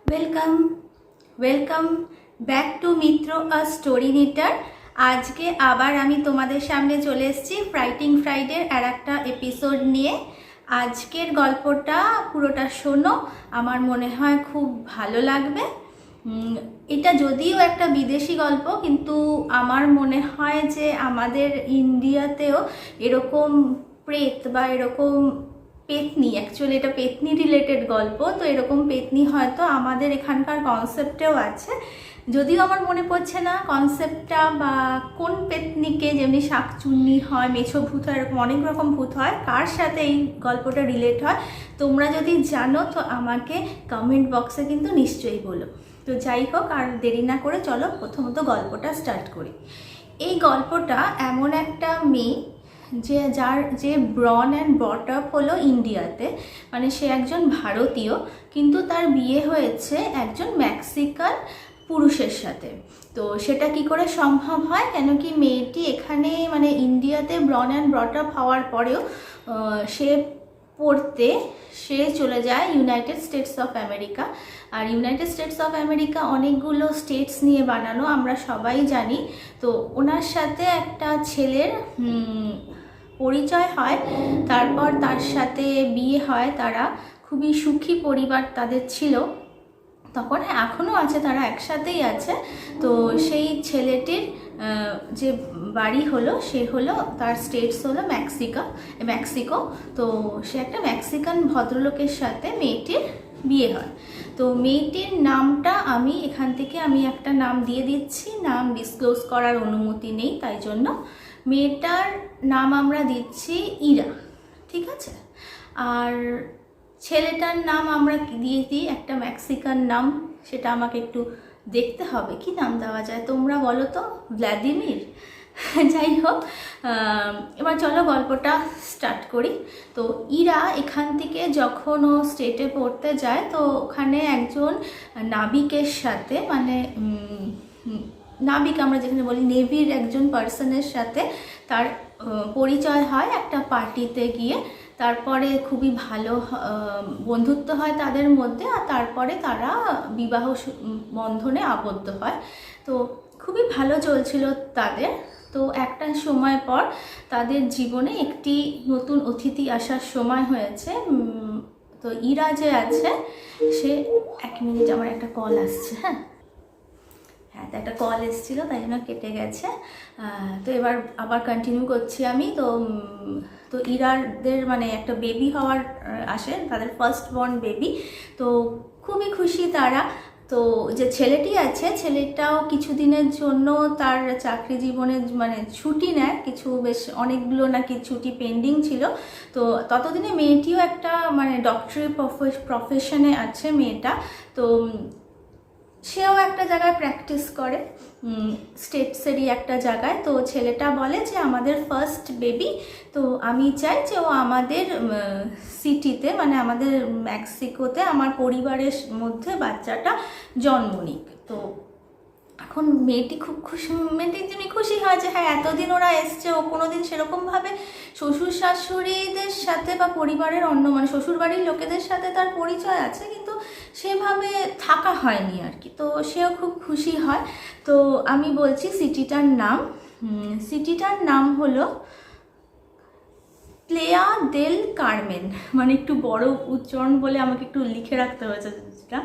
Welcome welcome back to Mitra a story নিটার। আজকে আবার আমি তোমাদের সামনে চলে এসেছি রাইটিং ফ্রাইডের আর একটা এপিসোড নিয়ে। আজকের গল্পটা পুরোটা শোনো, আমার মনে হয় খুব ভালো লাগবে। এটা যদিও একটা বিদেশি গল্প, কিন্তু আমার মনে হয় যে আমাদের ইন্ডিয়াতেও এরকম প্রেত বা এরকম পেতনি, অ্যাকচুয়ালি এটা পেতনি রিলেটেড গল্প, তো এরকম পেতনি হয়তো আমাদের এখানকার কনসেপ্টেও আছে। যদিও আমার মনে পড়ছে না কনসেপ্টটা বা কোন পেতনিকে, যেমনি শাকচুন্নি হয়, মেছো ভূত হয়, এরকম অনেক রকম ভূত হয়, কার সাথে এই গল্পটা রিলেট হয় তোমরা যদি জানো তো আমাকে কমেন্ট বক্সে কিন্তু নিশ্চয়ই বলো। তো যাই হোক, আর দেরি না করে চলো প্রথমত গল্পটা স্টার্ট করি। এই গল্পটা এমন একটা মেয়ে যে ব্রন অ্যান্ড ব্রট আপ হলো ইন্ডিয়াতে, মানে সে একজন ভারতীয়, কিন্তু তার বিয়ে হয়েছে একজন মেক্সিকান পুরুষের সাথে। তো সেটা কি করে সম্ভব হয়, কেন কি মেয়েটি এখানে মানে ইন্ডিয়াতে ব্রন অ্যান্ড ব্রট আপ হওয়ার পরেও সে পড়তে সে চলে যায় ইউনাইটেড স্টেটস অফ আমেরিকা। আর ইউনাইটেড স্টেটস অফ আমেরিকা অনেকগুলো স্টেটস নিয়ে বানানো, আমরা সবাই জানি। তো ওনার সাথে একটা ছেলের পরিচয় হয়, তারপর তার সাথে বিয়ে হয়। তারা খুবই সুখী পরিবার তাদের ছিল তখন, হ্যাঁ এখনও আছে, তারা একসাথেই আছে। তো সেই ছেলেটির যে বাড়ি হলো সে হলো, তার স্টেটস হলো মেক্সিকো। তো সে একটা মেক্সিকান ভদ্রলোকের সাথে মেয়েটির বিয়ে হয়। তো মেয়েটির নামটা আমি এখান থেকে একটা নাম দিয়ে দিচ্ছি, নাম ডিসক্লোজ করার অনুমতি নেই, তাই জন্য মেয়েটার নাম আমরা দিচ্ছি ইরা, ঠিক আছে। আর ছেলেটার নাম আমরা দিয়ে দিই একটা মেক্সিকান নাম, সেটা আমাকে একটু দেখতে হবে কি নাম দেওয়া যায়, তোমরা বলো তো। ভ্লাদিমির। যাই হোক, এবার চলো গল্পটা স্টার্ট করি। তো ইরা এখান থেকে যখন ও স্টেটে পড়তে যায়, তো ওখানে একজন নাবিকের সাথে, মানে নাবিক আমরা যেখানে বলি নেভির একজন পার্সনের সাথে তার পরিচয় হয় একটা পার্টিতে গিয়ে। তারপরে খুবই ভালো বন্ধুত্ব হয় তাদের মধ্যে, আর তারপরে তারা বিবাহ বন্ধনে আবদ্ধ হয়। তো খুবই ভালো চলছিল তাদের। তো একটা সময় পর তাদের জীবনে একটি নতুন অতিথি আসার সময় হয়েছে। তো ইরা যে আছে সে, এক মিনিট আমার একটা কল আসছে, হ্যাঁ তো একটা কল এসেছিলো তাই জন্য কেটে গেছে। তো এবার আবার কন্টিনিউ করছি আমি। তো ইরাদের মানে একটা বেবি হওয়ার আসে, তাদের ফার্স্ট বর্ন বেবি। তো খুবই খুশি তারা। তো যে ছেলেটি আছে, ছেলেটাও কিছুদিনের জন্য তার চাকরি জীবনে মানে ছুটি নেয়, কিছু বেশ অনেকগুলো নাকি ছুটি পেন্ডিং ছিল। তো ততদিনে মেয়েটিও একটা মানে ডক্টরি প্রফেশনে আছে মেয়েটা। তো সেও একটা জায়গায় প্র্যাকটিস করে, স্টেটসেরই একটা জায়গায়। তো ছেলেটা বলে যে আমাদের ফার্স্ট বেবি, তো আমি চাই যে ও আমাদের সিটিতে, মানে আমাদের মেক্সিকোতে আমার পরিবারের মধ্যে বাচ্চাটা জন্ম নিক। তো এখন মেয়েটি খুব খুশি, মেয়েটির জন্য খুশি হয় যে হ্যাঁ এতদিন ওরা এসছে, ও কোনোদিন সেরকমভাবে শ্বশুর শাশুড়িদের সাথে বা পরিবারের অন্য মানে শ্বশুরবাড়ির লোকেদের সাথে তার পরিচয় আছে, কিন্তু সেভাবে থাকা হয়নি আর কি। তো সেও খুব খুশি হয়। তো আমি বলছি সিটিটার নাম হলো প্লেয়া দেল কারমেন, মানে একটু বড় উচ্চারণ বলে আমাকে একটু লিখে রাখতে হয়েছে যেটা।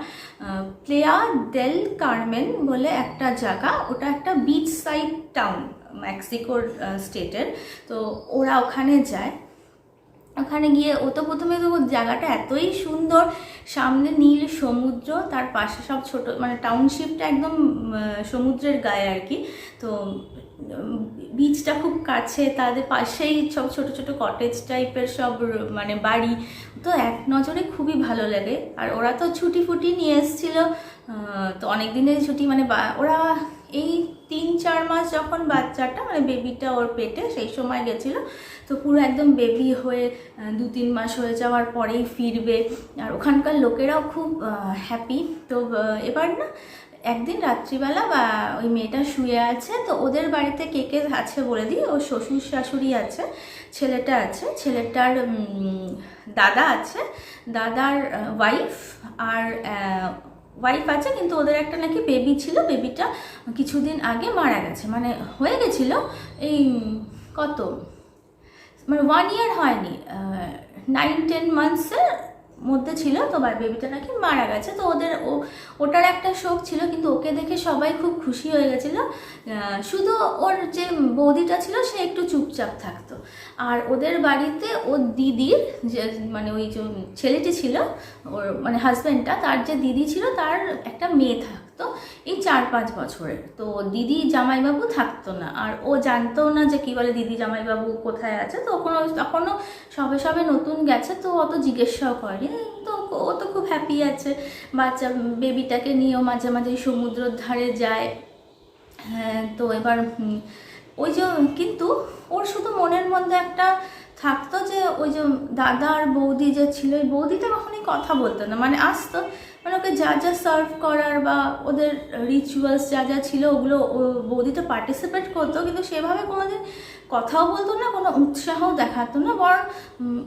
প্লেয়া দেল কারমেন বলে একটা জায়গা, ওটা একটা বিচ সাইড টাউন মেক্সিকোর স্টেটের। তো ওরা ওখানে যায়। ওখানে গিয়ে ও তো প্রথমে তো জায়গাটা এতই সুন্দর, সামনে নীল সমুদ্র, তার পাশে সব ছোট মানে টাউনশিপটা একদম সমুদ্রের গায়ে আর কি। তো বিচটা খুব কাছে, তাদের পাশেই সব ছোট ছোট কটেজ টাইপের সব মানে বাড়ি। তো এক নজরে খুবই ভালো লাগে। আর ওরা তো ছুটি ফুটি নিয়ে এসেছিল, তো অনেক দিনের ছুটি, মানে ওরা এই 3-4 মাস যখন বাচ্চাটা মানে বেবিটা ওর পেটে সেই সময় গেছিলো। তো পুরো একদম বেবি হয়ে 2-3 মাস হয়ে যাওয়ার পরেই ফিরবে। আর ওখানকার লোকেরাও খুব হ্যাপি। তো এবার না একদিন রাত্রিবেলা বা ওই মেয়েটা শুয়ে আছে, তো ওদের বাড়িতে কে কে আছে বলে দিই। ও শ্বশুর শাশুড়ি আছে, ছেলেটা আছে, ছেলেটার দাদা আছে, দাদার ওয়াইফ, আর ওয়াইফ আছে, কিন্তু ওদের একটা নাকি বেবি ছিল, বেবিটা কিছুদিন আগে মারা গেছে, মানে হয়ে গেছিলো এই কত মানে 1 ইয়ার হয়নি, 9-10 মান্থসের মধ্যে ছিল, তো বেবিটা নাকি মারা গেছে। তো ওটার একটা শোক ছিল, কিন্তু ওকে দেখে সবাই খুব খুশি হয়ে গেছিলো। শুধু ওর যে বৌদিটা ছিল সে একটু চুপচাপ থাকতো, আর ওদের বাড়িতে ওর দিদির যে মানে ওই যে ছেলেটি ছিল ওর মানে হাজব্যান্ডটা, তার যে দিদি ছিল তার একটা মেয়ে থাকতো এই 4-5 বছরের। তো দিদি জামাইবাবু থাকতো না, আর ও জানতো না যে কী বলে দিদি জামাইবাবু কোথায় আছে। তো তখনও সবে সবে নতুন গেছে, তো অত জিজ্ঞাসাও করেনি। তো ও তো খুব হ্যাপি আছে, বাচ্চা বেবিটাকে নিয়েও মাঝে মাঝে সমুদ্রের ধারে যায়। হ্যাঁ, তো এবার ওই যে কিন্তু ওর শুধু মনের মধ্যে একটা থাকতো যে ওই যে দাদা আর বৌদি যে ছিল, ওই বৌদিটা কখনোই কথা বলতো না, মানে আসতো, মানে ওকে যা যা সার্ভ করার বা ওদের রিচুয়ালস যা যা ছিল ওগুলো বৌদিটা পার্টিসিপেট করতো, কিন্তু সেভাবে কোনোদিন কথাও বলতো না, কোনো উৎসাহও দেখাতো না, বরং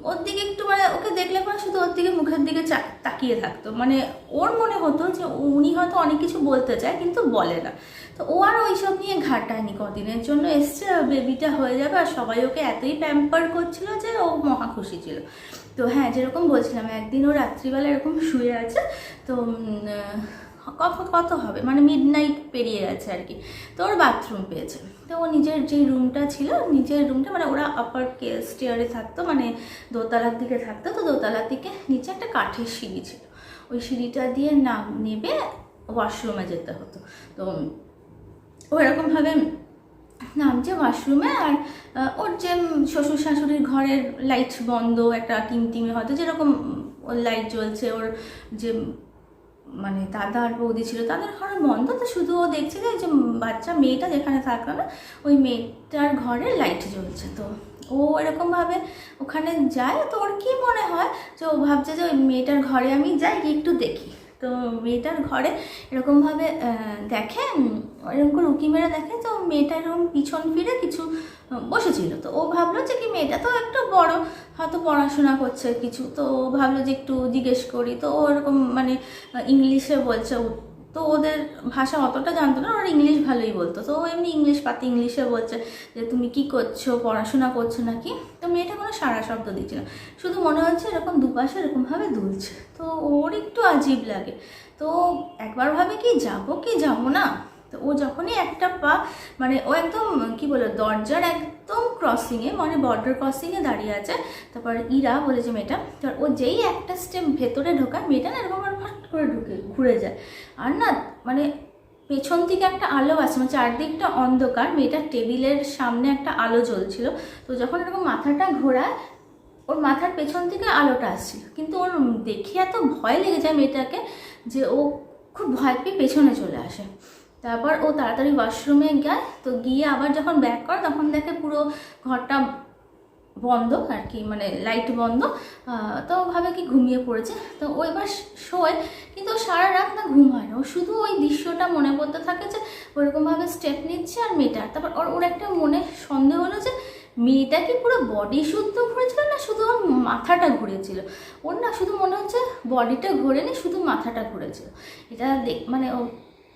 ওর দিকে একটু মানে ওকে দেখলে পরে শুধু ওর দিকে মুখের দিকে তাকিয়ে থাকতো। মানে ওর মনে হতো যে উনি হয়তো অনেক কিছু বলতে চায় কিন্তু বলে না। তো ও আর ওইসব নিয়ে ঘাটায়নি, কদিনের জন্য এসছে, বেবিটা হয়ে যাবে, আর সবাই ওকে এতই প্যাম্পার করছিল যে ও মহা খুশি ছিল। তো হ্যাঁ, যেরকম বলছিলাম, একদিন ও রাত্রিবেলা এরকম শুয়ে আছে, তো কত হবে মানে মিডনাইট পেরিয়ে গেছে আর কি। তো ওর বাথরুম পেয়েছে, তো ও নিজের যে রুমটা ছিল, নিজের রুমটা মানে ওরা আপার স্টেয়ারে থাকতো, মানে দোতলার দিকে থাকতো, তো দোতলার দিকে নিচে একটা কাঠের সিঁড়ি ছিল, ওই সিঁড়িটা দিয়ে নেবে ওয়াশরুমে যেতে হতো। তো ও এরকমভাবে নামছে ওয়াশরুমে, আর ওর যে শ্বশুর শাশুড়ির ঘরের লাইট বন্ধ, একটা টিমটিমে হয়তো যেরকম ওর লাইট জ্বলছে, ওর যে মানে দাদা আর বৌদি ছিল তাদের ঘরে বন্ধ, তো শুধু ও দেখছে যে বাচ্চা মেয়েটা যেখানে থাকলো না ওই মেয়েটার ঘরে লাইট জ্বলছে। তো ও এরকমভাবে ওখানে যায়, তো ওর কী মনে হয় যে ও ভাবছে যে ওই মেয়েটার ঘরে আমি যাই গিয়ে একটু দেখি। তো মেয়েটার ঘরে এরকমভাবে দেখে, এরকম করে উঁকি মেরে দেখে, তো মেয়েটা এরকম পিছন ফিরে কিছু বসেছিল। তো ও ভাবলো যে কি মেয়েটা তো একটু বড়, হয়তো পড়াশোনা করছে কিছু, তো ও ভাবলো যে একটু জিজ্ঞেস করি। তো ও এরকম মানে ইংলিশে বলছে, তো ওদের ভাষা অতটা জানতো না, ওরা ইংলিশ ভালোই বলতো, তো ও এমনি ইংলিশে বলছে যে তুমি কি করছো, পড়াশোনা করছো নাকি। তো মেয়েটা কোনো সারা শব্দ দিচ্ছে না, শুধু মনে হচ্ছে এরকম দুপাশে এরকমভাবে দুলছে। তো ওর একটু আজীব লাগে, তো একবার ভাবে কি যাবো না। তো ও যখনই একটা পা মানে ও একদম কি বলে দরজার একদম ক্রসিংয়ে, মানে বর্ডার ক্রসিংয়ে দাঁড়িয়ে আছে, তারপর ইরা বলেছে মেয়েটা, তার ও যেই একটা স্টেপ ভেতরে ঢোকায়, মেয়েটা না এরকম ফাট করে ঘুরে যায়। আর না মানে পেছন থেকে একটা আলো আছে, মানে চারদিকটা অন্ধকার, মেয়েটার টেবিলের সামনে একটা আলো জ্বলছিল, তো যখন এরকম মাথাটা ঘোরায় ওর মাথার পেছন থেকে আলোটা আসছিল, কিন্তু ওর দেখে এত ভয় লেগে যায় মেয়েটাকে যে ও খুব ভয় পেয়ে পেছনে চলে আসে। তারপর ও তাড়াতাড়ি ওয়াশরুমে যায়, তো গিয়ে আবার যখন ব্যাক করে তখন দেখে পুরো ঘরটা বন্ধ আর কি, মানে লাইট বন্ধ। তো ভাবে কি ঘুমিয়ে পড়েছে, তো ও এবার শোয়, কিন্তু সারা রাত না ঘুম হয় না, ও শুধু ওই দৃশ্যটা মনে পড়তে থাকে যে ওরকমভাবে স্টেপ নিচ্ছে আর মেয়েটার। তারপর ওর একটা মনে সন্দেহ হলো যে মেয়েটা কি পুরো বডি শুদ্ধ ঘুরেছিল না শুধু ওর মাথাটা ঘুরেছিল। ওর না শুধু মনে হচ্ছে বডিটা ঘোরেনি, শুধু মাথাটা ঘুরেছিল। এটা মানে ও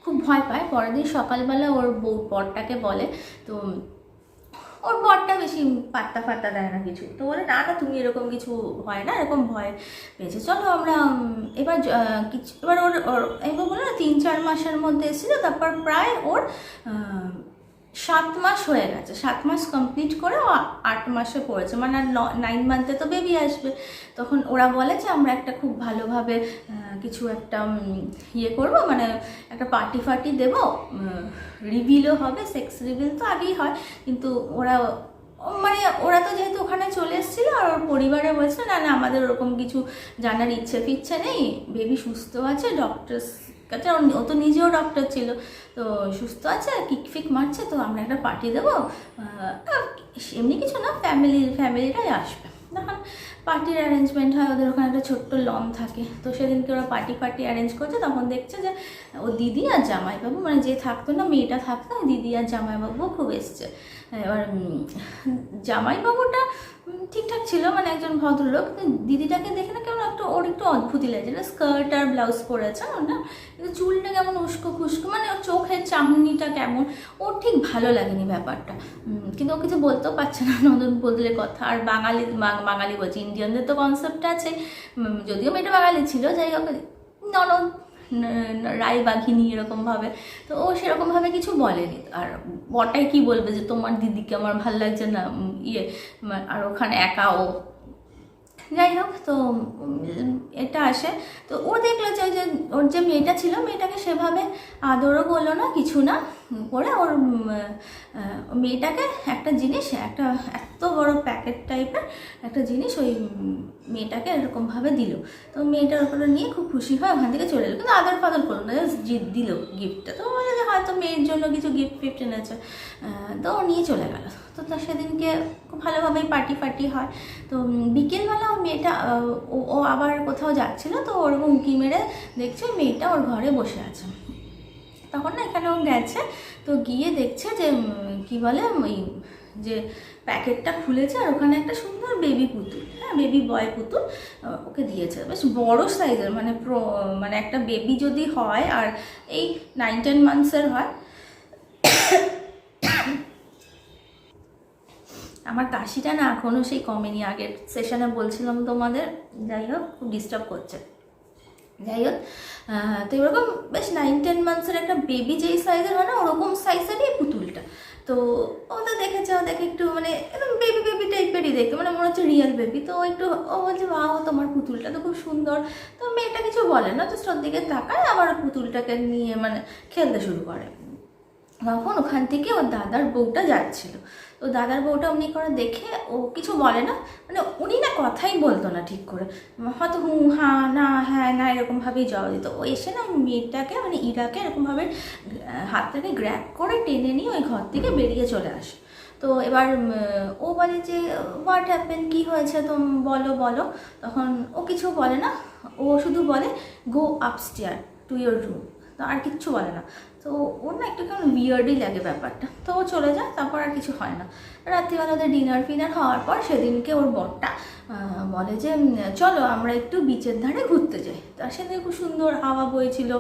খুব ভয় পায়। পরের দিন সকালবেলা ওর বরটাকে বলে, তো ওর বরটা বেশি পাত্তা দেয় না কিছু, তো বলে না তুমি এরকম কিছু হয় না, এরকম ভয় পেয়েছে, চলো আমরা এবার কিছু এবার এবার বলো না 3-4 মাসের মধ্যে এসেছিল, তারপর প্রায় ওর 7 মাস হয়ে গেছে, 7 মাস কমপ্লিট করে ও 8 মাসে পড়েছে, মানে আর 9 মান্থে তো বেবি আসবে। তখন ওরা বলে যে আমরা একটা খুব ভালোভাবে কিছু একটা ইয়ে করবো, মানে একটা পার্টি দেবো, রিভিলও হবে, সেক্স রিভিল তো আগেই হয়, কিন্তু ওরা তো যেহেতু ওখানে চলে এসেছিলো, আর ওর পরিবারে বলছে না আমাদের ওরকম কিছু জানার ইচ্ছে নেই, বেবি সুস্থ আছে, ডক্টর কাছে, ও তো নিজেও ডক্টর ছিল, তো সুস্থ আছে, কিক মারছে, তো আমরা একটা পার্টি দেবো, এমনি কিছু না, ফ্যামিলিটাই আসবে। তখন পার্টির অ্যারেঞ্জমেন্ট হয়, ওদের ওখানে একটা ছোট্ট লন থাকে, তো সেদিনকে ওরা পার্টি অ্যারেঞ্জ করছে, তখন দেখছে যে ও দিদি আর জামাইবাবু, মানে যে থাকতো না মেয়েটা থাকতো, দিদি আর জামাইবাবু খুব এসছে। এবার জামাইবাবুটা ঠিকঠাক ছিল, মানে একজন ভদ্রলোক। দিদিটাকে দেখে না কেমন একটা ওর একটু অদ্ভুতই লাগছে, স্কার্ট আর ব্লাউজ পরেছে না, কিন্তু চুলটা কেমন উস্কো খুস্কো, মানে ওর চোখের চাহনিটা কেমন, ওর ঠিক ভালো লাগেনি ব্যাপারটা। কিন্তু ও কিছু বলতেও পারছে না, নতুন বদলে কথা। আর বাঙালি বলছে, ইন্ডিয়ানদের তো কনসেপ্ট আছে, যদিও মেয়েটা বাঙালি ছিল, যাই হোক ননদ রায় বাঘিনী এরকমভাবে, তো ও সেরকমভাবে কিছু বলেনি। আর বটাই কি বলবে যে তোমার দিদিকে আমার ভাল লাগছে না, আর ওখানে একা ও, যাই হোক। তো এটা আসে, তো ও দেখলো যে ওর যে মেয়েটা ছিল, মেয়েটাকে সেভাবে আদরও করলো না, কিছু না করে ওর মেয়েটাকে একটা জিনিস, একটা এত বড় প্যাকেট টাইপের একটা জিনিস ওই মেয়েটাকে এরকমভাবে দিল। তো মেয়েটার ওপরে নিয়ে খুব খুশি হয়, ওখান থেকে চলে এলো, কিন্তু আদর ফাদর করলো না, জাস্ট দিল গিফটটা। তো বলে যে হয়তো মেয়ের জন্য কিছু গিফট এনেছে, তো ও নিয়ে চলে গেল। তো তার সেদিনকে খুব ভালোভাবেই পার্টি হয়। তো বিকেলবেলা ও মেয়েটা ও আবার কোথাও যাচ্ছিলো, তো ওরকম উঁকি মেরে দেখছে মেয়েটা ওর ঘরে বসে আছে। তখন না এখানে ও গেছে, তো গিয়ে দেখছে যে কি বলে ওই যে প্যাকেটটা খুলেছে, আর ওখানে একটা সুন্দর বেবি পুতুল, হ্যাঁ বেবি বয় পুতুল ওকে দিয়েছে, বেশ বড় সাইজের, মানে একটা বেবি যদি হয় আর এই 9-10 মান্থসের হয়। আমার কাশিটা না এখনও সেই কমেনি, আগের সেশনে বলছিলাম তোমাদের, যাই হোক খুব ডিস্টার্ব করছে। যাই হোক, তো এরকম বেশ 9-10 মান্থসের একটা বেবি যেই সাইজের হয় না, ওরকম সাইজেরই পুতুলটা। তো ও তো দেখেছে, ও দেখে একটু মানে একদম বেবি টাইপেরই দেখে, মানে মনে হচ্ছে রিয়েল বেবি। তো ও বলছে বাহ, তোমার পুতুলটা তো খুব সুন্দর। তো মেয়েটা কিছু বলে না, জাস্ট ওর দিকে তাকায়, আবার পুতুলটাকে নিয়ে মানে খেলতে শুরু করে। তখন ওখান থেকে ওর দাদার বউটা যাচ্ছিল, তো দাদার বউটা অমনি করে দেখে ও কিছু বলে না, মানে উনি না কথাই বলতো না ঠিক করে, হয়তো হ্যাঁ না হ্যাঁ না এরকমভাবেই জবাব দিত। ও এসে না মেয়েটাকে মানে ইরাকে এরকমভাবে হাত থেকে গ্র্যাব করে টেনে নিয়ে ওই ঘর থেকে বেরিয়ে চলে আসে। তো এবার ও বলে যে হোয়াট হ্যাপেন, কী হয়েছে তো বলো। তখন ও কিছু বলে না, ও শুধু বলে গো আপস্টেয়ার টু ইয়োর রুম, তো আর কিচ্ছু বলে না। তো ওর না একটু কেমন উইয়ার্ডই লাগে ব্যাপারটা, তো ও চলে যায়। তারপর আর কিছু হয় না। রাত্রিবেলা ওদের ডিনার হওয়ার পর সেদিনকে ওর বরটা বলে যে চলো আমরা একটু বিচের ধারে ঘুরতে যাই। তার সেদিন খুব সুন্দর হাওয়া বইছিল,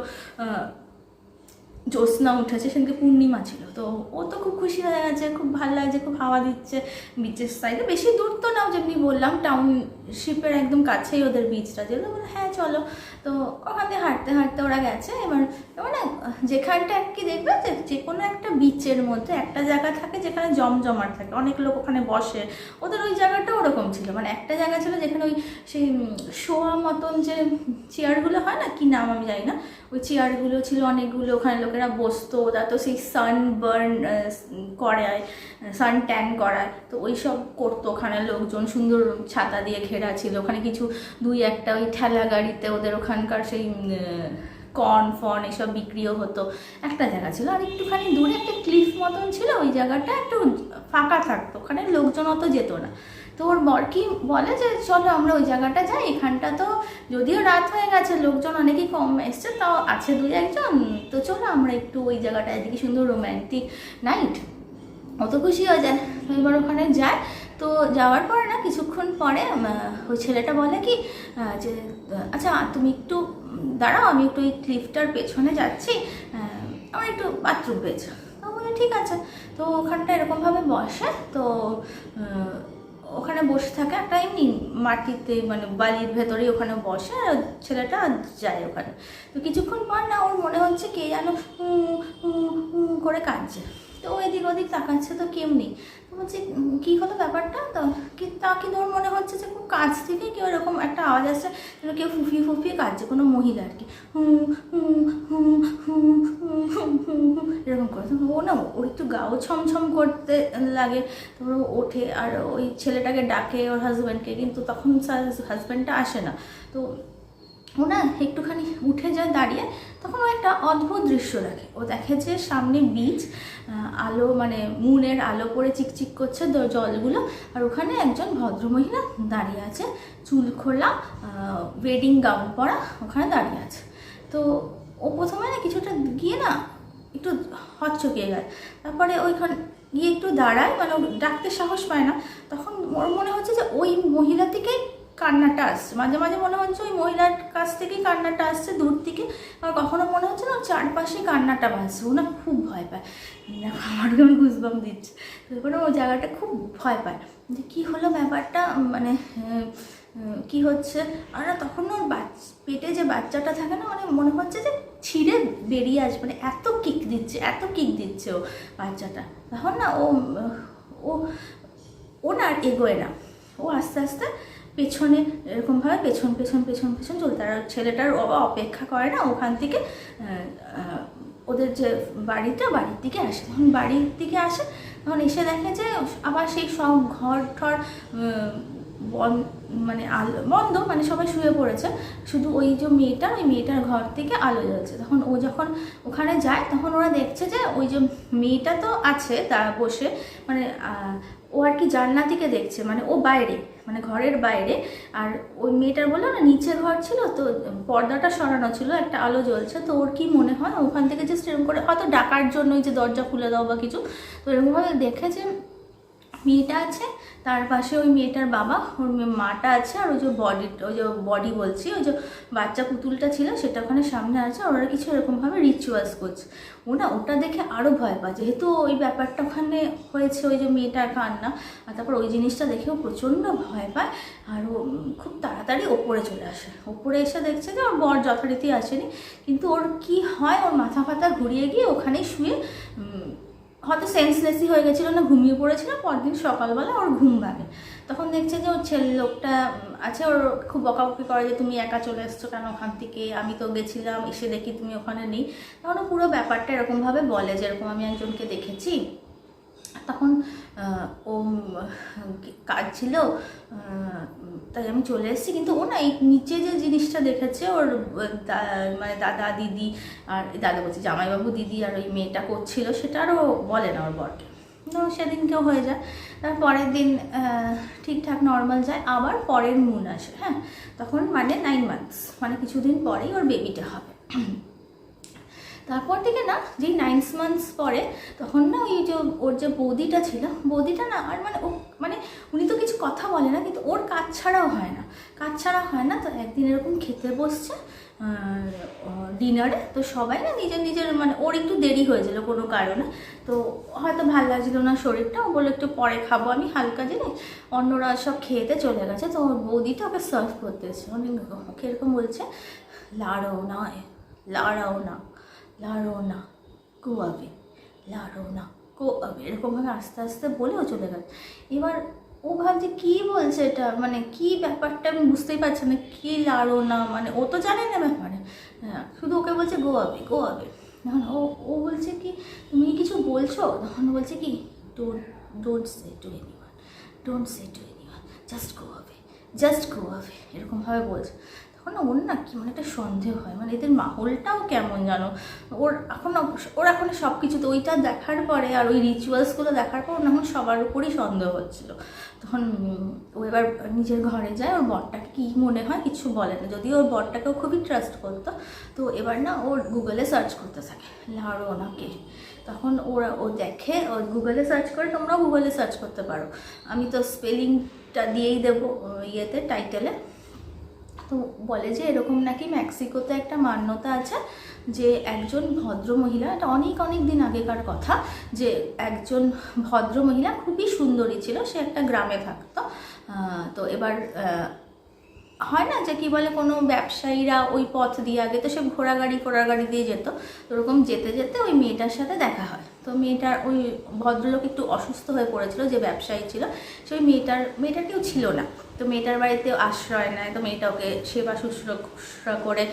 জ্যোৎস্না উঠেছে, সেদিনকে পূর্ণিমা ছিল। তো ও তো খুব খুশি হয়ে গেছে, খুব ভালো লাগছে, খুব হাওয়া দিচ্ছে বিচের সাইডে, বেশি দূর তো নাও, যেমনি বললাম টাউনশিপের একদম কাছেই ওদের বিচটা, যেগুলো বলে হ্যাঁ চলো। তো ওখান থেকে হাঁটতে ওরা গেছে। এবার মানে যেখানটা কি দেখবে যে কোনো একটা বিচের মধ্যে একটা জায়গা থাকে যেখানে জমজমাট থাকে, অনেক লোক ওখানে বসে, ওদের ওই জায়গাটা ওরকম ছিল। মানে একটা জায়গা ছিল যেখানে ওই সেই শোয়া মতন যে চেয়ারগুলো হয় না, কি নাম আমি জানি না, ওই চেয়ারগুলো ছিল অনেকগুলো, ওখানে লোকেরা বসতো। ওরা তো সেই সানবার্ন করায়, সান ট্যান করায়, তো ওই সব করতো ওখানে লোকজন। সুন্দর ছাতা দিয়ে ঘেরা ছিল, ওখানে কিছু 2-1টা ওই ঠেলা গাড়িতে ওদের ওখানকার সেই কর্ন ফর্ন এসব বিক্রিও হতো। একটা জায়গা ছিল, আর একটুখানি দূরে একটা ক্লিফ মতন ছিল, ওই জায়গাটা একটু ফাঁকা থাকতো, ওখানে লোকজন অত যেত না। তো ওর বর কি বলে যে চলো আমরা ওই জায়গাটা যাই, এখানটা তো যদিও রাত হয়ে গেছে, লোকজন অনেকেই কম এসছে, তাও আছে 2-1জন, তো চলো আমরা একটু ওই জায়গাটায় দেখি, সুন্দর রোম্যান্টিক নাইট। অত খুশি হয়ে যায়। এবার ওখানে যায়। তো যাওয়ার পরে না কিছুক্ষণ পরে ওই ছেলেটা বলে কি যে আচ্ছা তুমি একটু দাঁড়াও, আমি একটু ওই ক্লিফটার পেছনে যাচ্ছি, আমার একটু বাথরুম পেয়েছে। তো বলে ঠিক আছে। তো ওখানটা এরকমভাবে বসে, তো ওখানে বসে থাকে একটা এমনি মাটিতে, মানে বালির ভেতরেই ওখানে বসে, আর ছেলেটা যায় ওখানে। তো কিছুক্ষণ পর না ওর মনে হচ্ছে কে যেন করে কাঁদছে। তো এদিক ওদিক তাকাচ্ছে, তো কেউ নেই। তো বলছে কী হলো ব্যাপারটা, তো কিন্তু ওর মনে হচ্ছে যে খুব কাছ থেকে কেউ এরকম একটা আওয়াজ আসছে, যেন কেউ ফুফিয়ে কাঁদছে, কোনো মহিলা আর কি, এরকম করে। ও না ওর একটু গাও ছমছম করতে লাগে। তারপর ও ওঠে আর ওই ছেলেটাকে ডাকে ওর হাজব্যান্ডকে, কিন্তু তখন হাজব্যান্ডটা আসে না। তো ও না একটুখানি উঠে যায় দাঁড়িয়ে, তখন ও একটা অদ্ভুত দৃশ্য দেখে। ও দেখে যে সামনে বিচ, আলো মানে মুনের আলো পড়ে চিকচিক করছে জলগুলো, আর ওখানে একজন ভদ্রমহিলা দাঁড়িয়ে আছে, চুল খোলা, ওয়েডিং গাউন পরা, ওখানে দাঁড়িয়ে আছে। তো ও প্রথমে না কিছুটা গিয়ে না একটু হকচকিয়ে গেল। তারপরে ওইখানে গিয়ে একটু দাঁড়ায়, মানে ডাকতে সাহস পায় না। তখন ওর মনে হচ্ছে যে ওই মহিলা থেকেই কান্নাটা আসছে, মাঝে মাঝে মনে হচ্ছে ওই মহিলার কাছ থেকেই কান্নাটা আসছে দূর থেকে, আর কখনো মনে হচ্ছে না চারপাশে কান্নাটা বাজছে। ও না খুব ভয় পায়, আমার কেমন গুজবাম দিচ্ছে। তারপরে ওই জায়গাটা খুব ভয় পায় যে কী হলো ব্যাপারটা, মানে কি হচ্ছে। আর না তখন ওর পেটে যে বাচ্চাটা থাকে না, মানে মনে হচ্ছে যে ছিঁড়ে বেরিয়ে আসবে, মানে এত কিক দিচ্ছে ও বাচ্চাটা। তখন না ও ও না আর এগোয় না, ও আস্তে আস্তে পেছনে এরকমভাবে পেছন চলতে, আর ছেলেটার অপেক্ষা করে না, ওখান থেকে ওদের যে বাড়ির দিকে আসে। তখন বাড়ির দিকে আসে, তখন এসে দেখে যে আবার সেই সব ঘর ঠর মানে আলো বন্ধ, মানে সবাই শুয়ে পড়েছে, শুধু ওই যে মেয়েটার ঘর থেকে আলো জ্বলছে। তখন ও যখন ওখানে যায়, তখন ওরা দেখছে যে ওই যে মেয়েটা তো আছে তারা বসে, মানে ও আর কি জানলা থেকে দেখছে, মানে ও বাইরে, মানে ঘরের বাইরে। আর ওই মেয়েটার বললো না নিচে ঘর ছিল, তো পর্দাটা সরানো ছিল, একটা আলো জ্বলছে। তো ওর কি মনে হয় ওখান থেকে জাস্ট এরকম করে হয়তো ডাকার জন্য ওই যে দরজা খুলে দাও বা কিছু, তো এরকমভাবে দেখে যে মেয়েটা আছে, তার পাশে ওই মেয়েটার বাবা, ওর মাটা আছে, আর ওই যে বডি বলছি, ওই যে বাচ্চা পুতুলটা ছিল সেটা ওখানে সামনে আছে। ওরা কিছু এরকমভাবে রিচুয়ালস করছে। ওটা দেখে আরও ভয় পায়, যেহেতু ওই ব্যাপারটা ওখানে হয়েছে, ওই যে মেয়েটার কান্না, আর তারপর ওই জিনিসটা দেখেও প্রচণ্ড ভয় পায়। আর ও খুব তাড়াতাড়ি ওপরে চলে আসে। ওপরে এসে দেখছে যে ওর বর যথারীতি আসেনি, কিন্তু ওর কি হয়, ওর মাথা ফাথা ঘুরিয়ে গিয়ে ওখানেই শুয়ে হয়তো সেন্সলেসই হয়ে গেছিলো, না ঘুমিয়ে পড়েছিল। পরদিন সকালবেলা ওর ঘুম ভাঙে, তখন দেখছে যে ওর লোকটা আছে, ওর খুব বকাবকি করে যে তুমি একা চলে এসছো কেন ওখান থেকে, আমি তো গেছিলাম, এসে দেখি তুমি ওখানে নেই। তখন পুরো ব্যাপারটা এরকমভাবে বলে যে এরকম আমি একজনকে দেখেছি। তখন ও কাজ ছিল তাই আমি চলে এসেছি, কিন্তু ও না এই নিচে যে জিনিসটা দেখেছে ওর মানে দাদা দিদি, আর দাদা বলছি জামাইবাবু দিদি আর ওই মেয়েটা করছিল, সেটা আরও বলে না ওর বরকে। তো সেদিনকেও হয়ে যায়। তার পরের দিন ঠিকঠাক নর্মাল যায়, আবার পরের মুন আসে। হ্যাঁ, তখন মানে 9 মান্থস, মানে কিছুদিন পরেই ওর বেবিটা হবে। তারপর থেকে না যেই 9 মান্থস পরে, তখন না ওই যে ওর যে বৌদিটা ছিল, বৌদিটা না আর মানে উনি তো কিছু কথা বলে না, কিন্তু ওর কাজ ছাড়াও হয় না। তো একদিন এরকম খেতে বসছে ডিনারে, তো সবাই না নিজের মানে ওর একটু দেরি হয়েছিল কোনো কারণে, তো হয়তো ভালো লাগছিল না শরীরটা, ও বলে একটু পরে খাবো আমি হালকা জিনিস। অন্যরা সব খেতে চলে গেছে, তো ওর বৌদিটা ওকে সার্ভ করতে এসেছে। ওকে এরকম বলছে, লাড়ো না গো আবে, এরকমভাবে আস্তে আস্তে বলে ও চলে গেল। এবার ও ভাবছে কী বলছে এটা, মানে কী ব্যাপারটা আমি বুঝতেই পারছি না, কী লাড়ো না, মানে ও তো জানে না ব্যাপারে। হ্যাঁ, শুধু ওকে বলছে গো আবে। তখন ও বলছে কি তুমি কিছু বলছো? তখন বলছে কি don't say two anyone, just go আবে, এরকমভাবে বলছে। তখন ওর না কি মানে একটা সন্দেহ হয়, মানে এদের মাহলটাও কেমন জানো। ওর এখন সব কিছুতে ওইটা দেখার পরে আর ওই রিচুয়ালসগুলো দেখার পর এখন সবার উপরই সন্দেহ হচ্ছিলো। তখন ও এবার নিজের ঘরে যায়, ওর বরটাকে কী মনে হয় কিছু বলে না, যদিও ওর বরটাকেও খুবই ট্রাস্ট করতো। তো এবার না ওর গুগলে সার্চ করতে থাকে লাড়ো নাকে। তখন ও দেখে, ও গুগলে সার্চ করে, তোমরাও গুগলে সার্চ করতে পারো, আমি তো স্পেলিংটা দিয়েই দেবো টাইটেলে। তো বলে যে এরকম নাকি মেক্সিকোতে একটা মান্যতা আছে যে একজন ভদ্রমহিলা, এটা অনেক দিন আগেকার কথা, যে একজন ভদ্রমহিলা খুবই সুন্দরী ছিল, সে একটা গ্রামে থাকতো। তো এবার হয় না যে কি বলে কোনো ব্যবসায়ীরা ওই পথ দিয়ে, আগে তো সে ঘোড়াগাড়ি দিয়ে যেত, তো ওরকম যেতে যেতে ওই মেয়েটার সাথে দেখা হয়। তো ওই ভদ্রলোক একটু অসুস্থ হয়ে পড়েছিল, যে ব্যবসায়ী ছিল, সেই মেয়েটার কেউ ছিল না। তো মেয়েটার বাড়িতে আশ্রয় নেয়, তো মেয়েটা ওকে সেবা শুশ্রূষা করে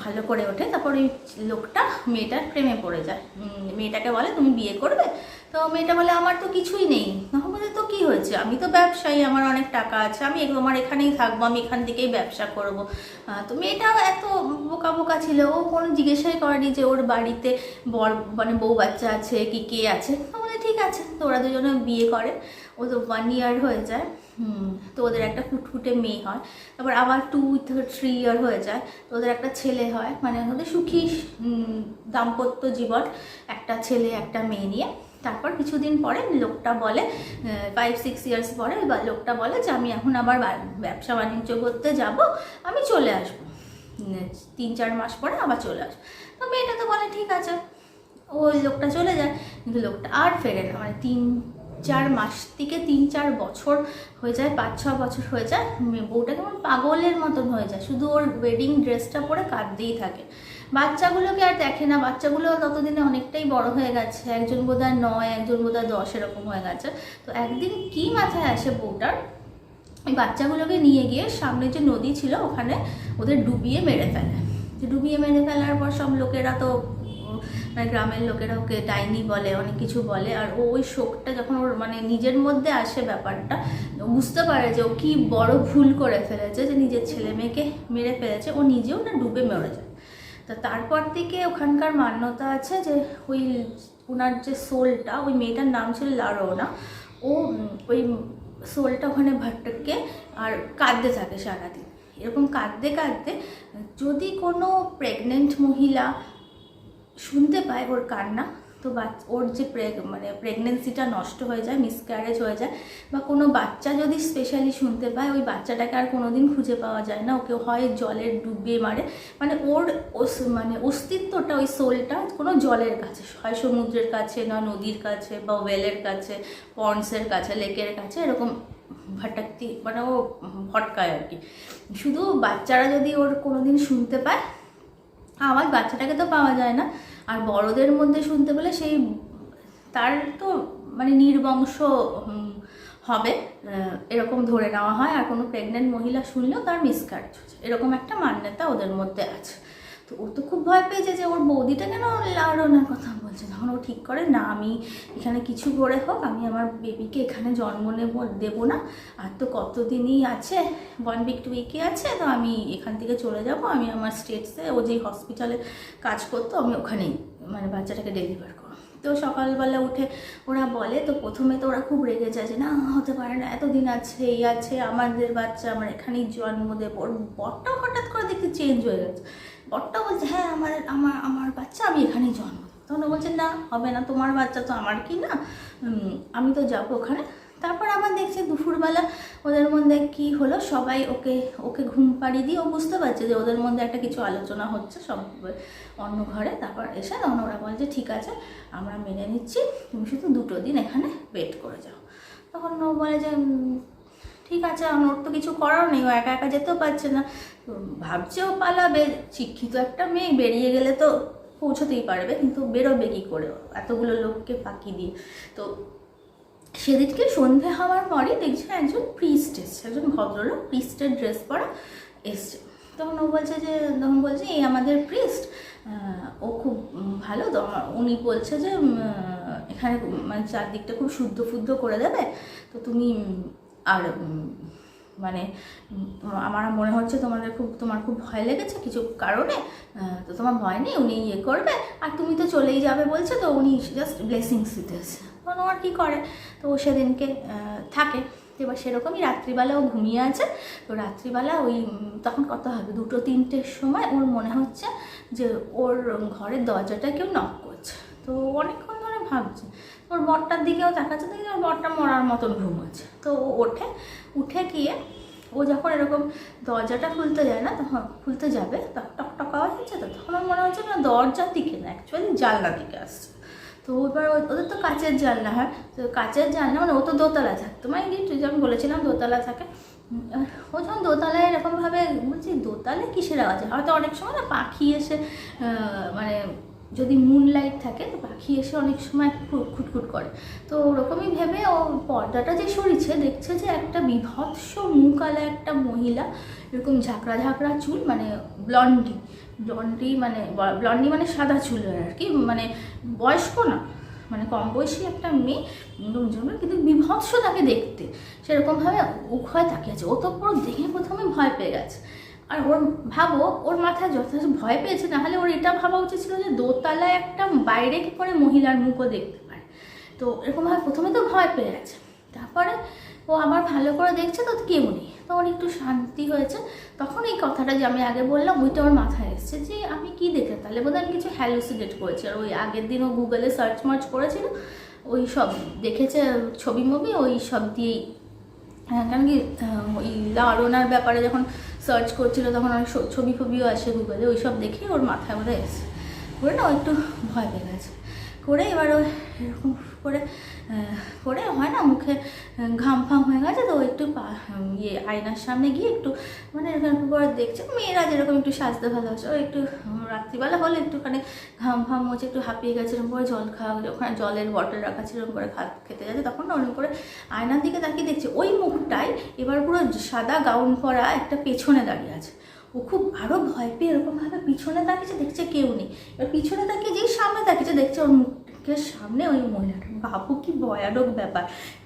ভালো করে ওঠে। তারপর ওই লোকটা মেয়েটার প্রেমে পড়ে যায়, মেয়েটাকে বলে তুমি বিয়ে করবে? তো মেয়েটা বলে আমার তো কিছুই নেই। তখন বলে তো কী হয়েছে, আমি তো ব্যবসায়ী, আমার অনেক টাকা আছে, আমি আমার এখানেই থাকবো, আমি এখান থেকেই ব্যবসা করব। তো মেয়েটা এত বোকা ছিল, ও কোনো জিজ্ঞাসাই করেনি যে ওর বাড়িতে মানে বউ বাচ্চা আছে কি কে আছে। তো বলে ঠিক আছে। তো ওরা দুজনে বিয়ে করে, ও তো 1 year হয়ে যায়। তো ওদের একটা ফুটফুটে মেয়ে হয়, তারপর আবার 2 থেকে 3 year হয়ে যায়, তো ওদের একটা ছেলে হয়, মানে ওদের সুখী দাম্পত্য জীবন, একটা ছেলে একটা মেয়ে নিয়ে। তারপর কিছুদিন পরে লোকটা বলে 5-6 ইয়ার্স পরে লোকটা বলে যে আমি এখন আবার ব্যবসা বাণিজ্য করতে যাব, আমি চলে আসবো 3-4 মাস পরে আবার চলে আসবো। তো মেয়েটা তো বলে ঠিক আছে, ওই লোকটা চলে যায়, কিন্তু লোকটা আর ফেরে না। মানে 3-4 মাস থেকে 3-4 বছর হয়ে যায়, 5-6 বছর হয়ে যায়, বউটা কেমন পাগলের মতন হয়ে যায়, শুধু ওর ওয়েডিং ড্রেসটা পরে কাঁদতেই থাকে। বাচ্চাগুলোকে আর দেখে না, বাচ্চাগুলো ততদিনে অনেকটাই বড় হয়ে গেছে, একজন বোধহয় 9, একজন বোধহয় 10 এরকম হয়ে গেছে। তো একদিন কি মাথায় আসে বউটার, ওই বাচ্চাগুলোকে নিয়ে গিয়ে সামনে যে নদী ছিল ওখানে ওদের ডুবিয়ে মেরে ফেলে। ডুবিয়ে মেরে ফেলার পর সব লোকেরা তো মানে গ্রামের লোকেরা ওকে ডাইনি বলে, অনেক কিছু বলে। আর ওই শোকটা যখন ওর মানে নিজের মধ্যে আসে, ব্যাপারটা বুঝতে পারে যে ও কি বড় ভুল করে ফেলেছে, যে নিজের ছেলে মেয়েকে মেরে ফেলেছে, ও নিজেও না ডুবে মরে যায়। তা তারপর থেকে ওখানকার মান্যতা আছে যে ওই ওনার যে সোলটা, ওই মেয়েটার নাম ছিল লারোনা, ও ওই সোলটা ওখানে ভটকে আর কাঁদতে থাকে সারাদিন। এরকম কাঁদতে কাঁদতে যদি কোনো প্রেগনেন্ট মহিলা শুনতে পায় ওর কান্না, তো ওর যে মানে প্রেগনেন্সিটা নষ্ট হয়ে যায়, মিসক্যারেজ হয়ে যায়, বা কোনো বাচ্চা যদি স্পেশালি শুনতে পায়, ওই বাচ্চাটাকে আর কোনো দিন খুঁজে পাওয়া যায় না, ওকে হয় জলের ডুবিয়ে মারে। মানে ওর মানে অস্তিত্বটা, ওই সোলটা কোনো জলের কাছে, হয় সমুদ্রের কাছে, না নদীর কাছে, বা ওয়েলের কাছে, পন্ডসের কাছে, লেকের কাছে, এরকম ভটকতি মানে ও ভটকায় আর কি। শুধু বাচ্চারা যদি ওর কোনো দিন শুনতে পায়, আওয়াজ বাচ্চাটাকে তো পাওয়া যায় না, আর বড়দের মধ্যে শুনতে পেলে সেই তার তো মানে নির্বংশ হবে এরকম ধরে নেওয়া হয়। আর কোনো প্রেগনেন্ট মহিলা শুনলেও তার মিসক্যারেজ হচ্ছে, এরকম একটা মান্যতা ওদের মধ্যে আছে। তো ও তো খুব ভয় পেয়েছে যে ওর বৌদিটা কেন লাড়নার কথা বলছে। তখন ও ঠিক করে, না আমি এখানে কিছু করে হোক আমি আমার বেবিকে এখানে জন্ম দেবো না, আর তো কতদিনই আছে, 1 week 2 week আছে, তো আমি এখান থেকে চলে যাব, আমি আমার স্টেটসে ও যেই হসপিটালে কাজ করতো আমি ওখানেই মানে বাচ্চাটাকে ডেলিভার করবো। তো সকালবেলা উঠে ওরা বলে, তো প্রথমে তো ওরা খুব রেগে যায় যে না হতে পারে না, এতদিন আছে, এই আছে, আমাদের বাচ্চা আমরা এখানেই জন্ম দেবো। ওর বরটাও হঠাৎ করে দেখতে চেঞ্জ হয়ে গেছে, বরটা বলছে হ্যাঁ আমার আমার আমার বাচ্চা আমি এখানেই জন্ম দেবো। তখন বলছে না হবে না, তোমার বাচ্চা তো আমার কি না, আমি তো যাবো ওখানে। তারপর আবার দেখছে দুপুরবেলা ওদের মধ্যে কি হলো, সবাই ওকে ওকে ঘুম পাড়িয়ে দিয়ে ও বুঝতে পারছে যে ওদের মধ্যে একটা কিছু আলোচনা হচ্ছে সব অন্য ঘরে। তারপর এসে তখন ওরা বলছে ঠিক আছে আমরা মেনে নিচ্ছি, তুমি শুধু 2 দিন এখানে ওয়েট করে যাও। তখন ও বলে যে ঠিক আছে, ওর তো কিছু করার নেই, ও একা একা যেতেও পারছে না, ভাবছে ও পালাবে, শিক্ষিত একটা মেয়ে বেরিয়ে গেলে তো পৌঁছতেই পারবে, কিন্তু বেরোবে কী করে এতগুলো লোককে ফাঁকি দিয়ে। তো সেদিনকে সন্ধে হওয়ার পরই দেখছে একজন প্রিস্ট এসছে, একজন ভদ্রলোক প্রিস্টের ড্রেস পরা এসছে। তখন ও বলছে যে তখন বলছে এই আমাদের প্রিস্ট, ও খুব ভালো, তো উনি বলছে যে এখানে মানে চারদিকটা খুব শুদ্ধ ফুদ্ধ করে দেবে, তো তুমি আর মানে আমার মনে হচ্ছে তোমার খুব ভয় লেগেছে কিছু কারণে, তো তোমার ভয় নেই, উনি ইয়ে করবে, আর তুমি তো চলেই যাবে বলছে, তো উনি জাস্ট ব্লেসিংস দিতে এসে। তখন ও আর কী করে, তো ও সেদিনকে থাকে। এবার সেরকমই রাত্রিবেলা ও ঘুমিয়ে আছে। তো রাত্রিবেলা ওই তখন কত হবে 2-3টের সময় ওর মনে হচ্ছে যে ওর ঘরের দরজাটা কেউ নক করছে। তো অনেকক্ষণ ধরে ভাবছে, ওর বরটার দিকেও তাকাচ্ছে, দেখি ওর বরটা মরার মতন ঘুমোচ্ছে। তো ও উঠে গিয়ে ও যখন এরকম দরজাটা খুলতে যায় না, তখন খুলতে যাবে টক আওয়াজ হচ্ছে, তো তখন ওর মনে হচ্ছে না দরজার দিকে না, অ্যাকচুয়ালি জানলার দিকে আসছে। তো এবার ওদের তো কাচের জানলা, হ্যাঁ, তো কাচের জানলা মানে ও তো দোতলা থাকতো, মানে তুই যেমন বলেছিলাম দোতলা থাকে, ও যখন দোতলায় এরকমভাবে বলছি দোতলায় কিসের আওয়াজ, হয়তো অনেক সময় না পাখি এসে মানে যদি মুনলাইট থাকে তো পাখি এসে অনেক সময় খুটখুট করে। তো ওরকমই ভেবে ও পর্দাটা যে সরিয়েছে, দেখছে যে একটা বিভৎস মুখওয়ালা একটা মহিলা, এরকম ঝাঁকড়া ঝাঁকড়া চুল, মানে ব্লন্ডি মানে সাদা চুলের আর কি, মানে বয়স্ক না, মানে কম বয়সী একটা মেয়ে, কিন্তু বিভৎস তাকে দেখতে, সেরকমভাবে উখয় তাকিয়েছে। ও তো পুরো দেখে প্রথমে ভয় পেয়ে গেছে। আর ওর মাথায় যথেষ্ট ভয় পেয়েছে, নাহলে ওর এটা ভাবা উচিত ছিল যে দোতলায় একটা বাইরে কি করে মহিলার মুখও দেখতে পারে। তো এরকমভাবে প্রথমে তো ভয় পেয়ে গেছে, তারপরে ও আবার ভালো করে দেখছে তো কেউ নেই, তো ওর একটু শান্তি হয়েছে। তখন এই কথাটা যে আমি আগে বললাম ওইটা ওর মাথায় এসছে যে আমি কি দেখে, তাহলে বোধহয় আমি কিছু হ্যালুসিনেট করেছি। আর ওই আগের দিন ও গুগলে সার্চ মার্চ করেছিল, ওই সব দেখেছে ছবি মবি ওই সব দিয়েই, কারণ কি ওই লাড়নার ব্যাপারে যখন সার্চ করছিল তখন অনেক ছবি ফবিও আসে গুগলে, ওই সব দেখে ওর মাথায় বোধহয় এসছে, করে না ও একটু ভয় পেয়ে গেছে, করে এবার ও এরকম করে করে হয় না মুখে ঘাম ফাম হয়ে গেছে, তো ও একটু আয়নার সামনে গিয়ে একটু মানে এরকম করে দেখছে, মেয়েরা যেরকম একটু সাজতে ভালোবাসে, ও একটু রাত্রিবেলা হলে একটুখানি ঘাম ফাম হচ্ছে, একটু হাঁপিয়ে গেছে, এরকম করে জল খাওয়া, ওখানে জলের বটল রাখা ছিল, এরকম করে খেতে যাচ্ছে, তখন না ওরকম করে আয়নার দিকে তাকিয়ে দেখছে ওই মুখটাই এবার পুরো সাদা গাউন পরা একটা পেছনে দাঁড়িয়ে আছে। ও খুব আরও ভয় পেয়ে এরকমভাবে পিছনে তাকিয়েছে, দেখছে কেউ নেই, এবার পিছনে তাকিয়ে যেই সামনে তাকিয়েছে দেখছে ওর মুখের সামনে ওই মহিলাটা, বাবু কি ভয়ানক ব্যাপার,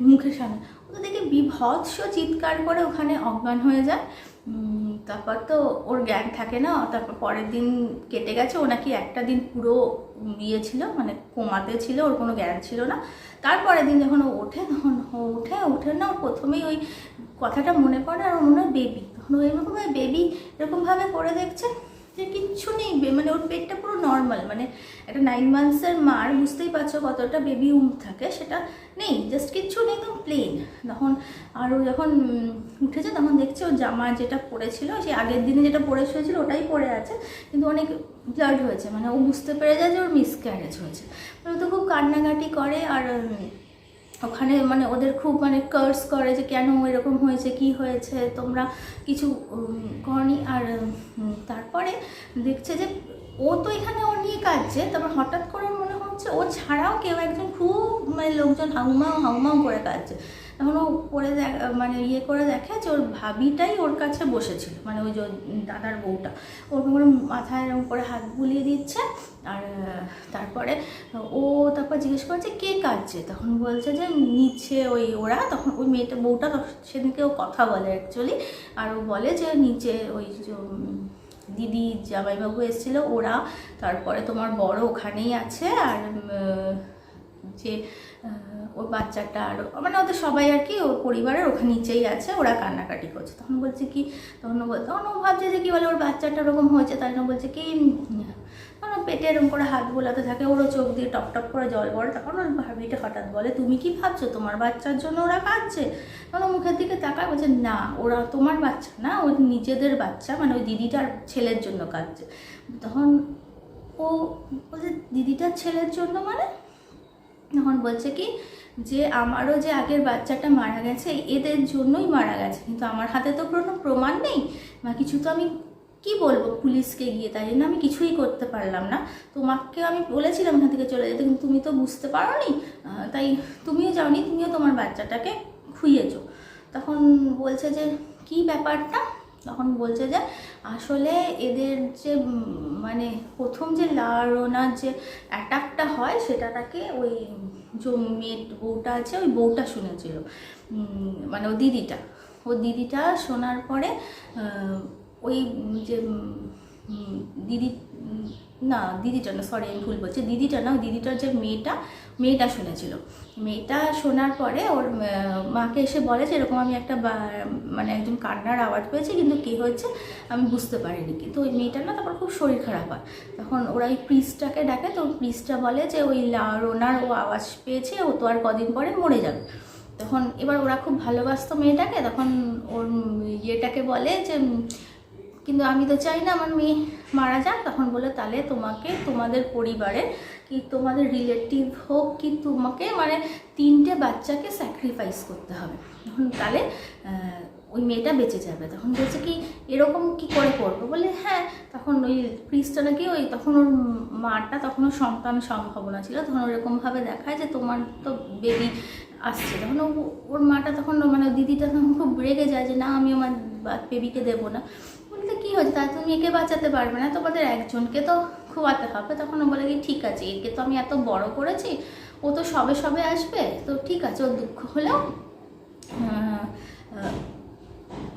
মুখের সামনে ও তো দেখে বিভৎস চিৎকার করে ওখানে অজ্ঞান হয়ে যায়। তারপর তো ওর জ্ঞান থাকে না, তারপর পরের দিন কেটে গেছে, ও নাকি একটা দিন পুরো ইয়ে ছিল, মানে কোমাতে ছিল, ওর কোনো জ্ঞান ছিল না। তারপরের দিন যখন ও ওঠে তখন ওঠে না, ওর প্রথমেই ওই কথাটা মনে পড়ে, আর ওর মনে হয় বেবি, তখন ওই রকমভাবে বেবি এরকমভাবে করে দেখছে যে কিচ্ছু নেই, মানে ওর পেটটা পুরো নর্মাল, মানে একটা 9 মান্থসের মার বুঝতেই পারছো কতটা বেবি থাকে, সেটা নেই, জাস্ট কিচ্ছু নেই, একদম প্লেন। তখন আর ও যখন উঠেছে তখন দেখছে ওর জামা যেটা পরেছিল, সে আগের দিনে যেটা পরে শুয়েছিল ওটাই পরে আছে, কিন্তু অনেক ব্লাড হয়েছে, মানে ও বুঝতে পেরে যায় যে ওর মিসক্যারেজ হয়েছে। ও তো খুব কান্নাকাটি করে, আর ওখানে মানে ওদের খুব মানে কার্স করে যে কেন এরকম হয়েছে, কি হয়েছে, তোমরা কিছু করনি। আর তারপরে দেখছে যে ও তো এখানে ও নিয়ে কাঁদছে, তারপর হঠাৎ করে মনে হচ্ছে ও ছাড়াও কেউ একজন খুব মানে লোকজন হাউমাউ করে কাঁদছে। তখন ও পরে মানে ইয়ে করে দেখে যে ওর ভাবিটাই ওর কাছে বসেছিল, মানে ওই যে দাদার বউটা ওরকম করে মাথায় এরকম করে হাত বুলিয়ে দিচ্ছে। আর তারপরে ও তারপর জিজ্ঞেস করছে কে কাঁদছে, তখন বলছে যে নিচে ওরা, তখন ওই মেয়েটা বউটা সেদিনকে ও কথা বলে অ্যাকচুয়ালি, আর ও বলে যে নিচে ওই যে দিদি জামাইবাবু এসেছিলো ওরা, তারপরে তোমার বড় ওখানেই আছে, আর যে ওর বাচ্চাটা আর মানে ওদের সবাই আর কি ওর পরিবারের ওখানে নিচেই আছে, ওরা কান্নাকাটি করছে। তখন বলছে কি, তখন ও ভাবছে যে কী বলে ওর বাচ্চাটা ওরকম হয়েছে, তাই জন্য বলছে কি তখন পেটে এরকম করে হাত বোলাতে থাকে, ওরও চোখ দিয়ে টপ টপ করে জল পড়ে। তখন ওর ভাবিটা হঠাৎ বলে তুমি কি ভাবছো তোমার বাচ্চার জন্য ওরা কাঁদছে? তখন ও মুখের দিকে তাকায়, বলছে না ওরা তোমার বাচ্চা না, ওই নিজেদের বাচ্চা, মানে ওই দিদিটার ছেলের জন্য কাঁদছে। তখন ও বলছে দিদিটার ছেলের জন্য মানে? তখন বলছে কি যে আমারও যে আগের বাচ্চাটা মারা গেছে এদের জন্যই মারা গেছে, কিন্তু আমার হাতে তো কোনো প্রমাণ নেই বা কিছু, তো আমি কি বলবো পুলিশকে গিয়ে, তাই জন্য আমি কিছুই করতে পারলাম না। তোমাকে আমি বলেছিলাম এখান থেকে চলে যেতে, কিন্তু তুমি তো বুঝতে পারোনি, তাই তুমিও যাওনি, তুমিও তোমার বাচ্চাটাকে খুইয়েছো। তখন বলছে যে কি ব্যাপারটা, তখন বলছে যে আসলে এদের যে মানে প্রথম যে লাড়নার যে অ্যাটাকটা হয় সেটা তাকে ওই যে মেয়ে বউটা আছে ওই বউটা শুনেছিল, মানে ও দিদিটা শোনার পরে ওই যে দিদিটা না, সরি আমি ভুল বলছি, দিদিটা না, ওই দিদিটার যে মেয়েটা শুনেছিল। মেয়েটা শোনার পরে ওর মাকে এসে বলে যে এরকম আমি একটা মানে একজন কান্নার আওয়াজ পেয়েছি, কিন্তু কে হয়েছে আমি বুঝতে পারিনি। কিন্তু ওই মেয়েটার না তারপর খুব শরীর খারাপ হয়, তখন ওরা ওই প্রিস্টটাকে ডাকে, তো প্রিস্টটা বলে যে ওই লাড়নার ও আওয়াজ পেয়েছে, ও তো আর কদিন পরে মরে যাবে। তখন এবার ওরা খুব ভালোবাসতো মেয়েটাকে, তখন ওর ইয়েটাকে বলে যে কিন্তু আমি তো চাই না আমার মেয়ে মারা যাক। তখন বলে তাহলে তোমাকে তোমাদের পরিবারে কি তোমাদের রিলেটিভ হোক কি তোমাকে মানে 3টে বাচ্চাকে স্যাক্রিফাইস করতে হবে, তখন তাহলে ওই মেয়েটা বেঁচে যাবে। তখন বলছে কি এরকম কি করে করবো, বলে হ্যাঁ। তখন ওই প্রিস্টটা নাকি ওই তখন ওর মাটা তখন ওর সন্তান সম্ভাবনা ছিল, তখন ওরকমভাবে দেখায় যে তোমার তো বেবি আসছে। তখন ওর মাটা তখন মানে দিদিটা তখন খুব রেগে যায় যে না আমি আমার বেবিকে দেবো না। বলতে কী হয়েছে, তাই তুমি একে বাঁচাতে পারবে না, তোমাদের একজনকে তো খোয়াতে হবে। তখন ও বলে কি ঠিক আছে, একে তো আমি এত বড় করেছি, ও তো সবে আসবে, তো ঠিক আছে ওর দুঃখ হলেও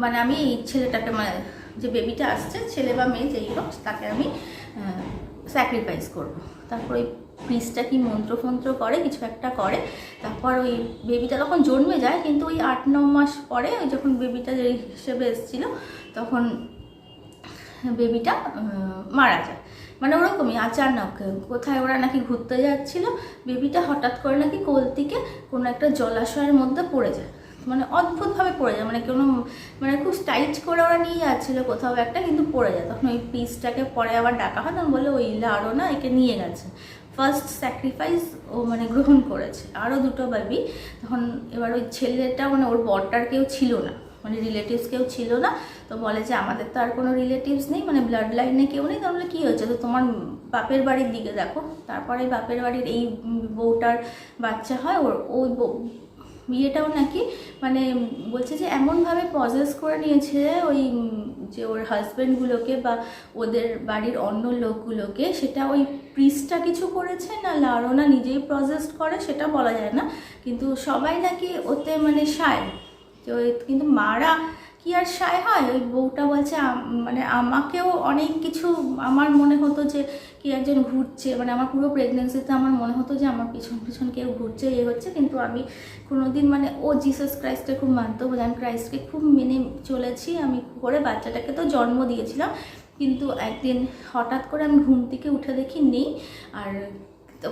মানে আমি এই ছেলেটাকে মানে যে বেবিটা আসছে ছেলে বা মেয়ে যেই হোক তাকে আমি স্যাক্রিফাইস করবো। তারপর ওই প্রিস্টটা কি মন্ত্রফন্ত্র করে কিছু একটা করে, তারপর ওই বেবিটা তখন জন্মে যায়, কিন্তু ওই 8-9 মাস পরে ওই যখন বেবিটা যে হিসেবে এসেছিলো তখন বেবিটা মারা যায়। মানে ওরকমই আচানক কোথায় ওরা নাকি ঘুরতে যাচ্ছিল, বেবিটা হঠাৎ করে নাকি কোল থেকে কোনো একটা জলাশয়ের মধ্যে পড়ে যায়, মানে অদ্ভুতভাবে পড়ে যায়, মানে কোনো মানে খুব টাইট করে ওরা নিয়ে যাচ্ছিলো কোথাও একটা, কিন্তু পড়ে যায়। তখন ওই পিসটাকে পরে আবার ডাকা হয়, তখন বলে ওই আরও না একে নিয়ে গেছে, ফার্স্ট স্যাক্রিফাইস ও মানে গ্রহণ করেছে। আরও দুটো বেবি তখন, এবার ওই ছেলেটা মানে ওর বরটার কেউ ছিল না, মানে রিলেটিভস কেউ ছিল না, তো বলে যে আমাদের তো আর কোনো রিলেটিভস নেই, মানে ব্লাড লাইনে কেউ নেই, তাহলে কী হয়েছে, তো তোমার বাপের বাড়ির দিকে দেখো। তারপরে বাপের বাড়ির এই বউটার বাচ্চা হয়, ওই বিয়েটাও নাকি মানে বলছে যে এমনভাবে পজেস করে নিয়েছে ওই যে ওর হাজব্যান্ডগুলোকে বা ওদের বাড়ির অন্য লোকগুলোকে, সেটা ওই প্রিস্টটা কিছু করেছে না লারোনা নিজেই প্রজেস করে সেটা বলা যায় না, কিন্তু সবাই নাকি ওতে মানে সায়। তো কিন্তু মারা কি আর সায় হয়, ওই বউটা বলছে মানে আমাকেও অনেক কিছু আমার মনে হতো যে কি একজন ঘুরছে, মানে আমার পুরো প্রেগনেন্সিতে আমার মনে হতো যে আমার পিছন পিছন কেউ ঘুরছে এ হচ্ছে, কিন্তু আমি কোনোদিন মানে ও জিসাস ক্রাইস্টকে খুব মানতো, আমি ক্রাইস্টকে খুব মেনে চলেছি, আমি করে বাচ্চাটাকে তো জন্ম দিয়েছিলাম, কিন্তু একদিন হঠাৎ করে আমি ঘুম থেকে উঠে দেখি নেই, আর তো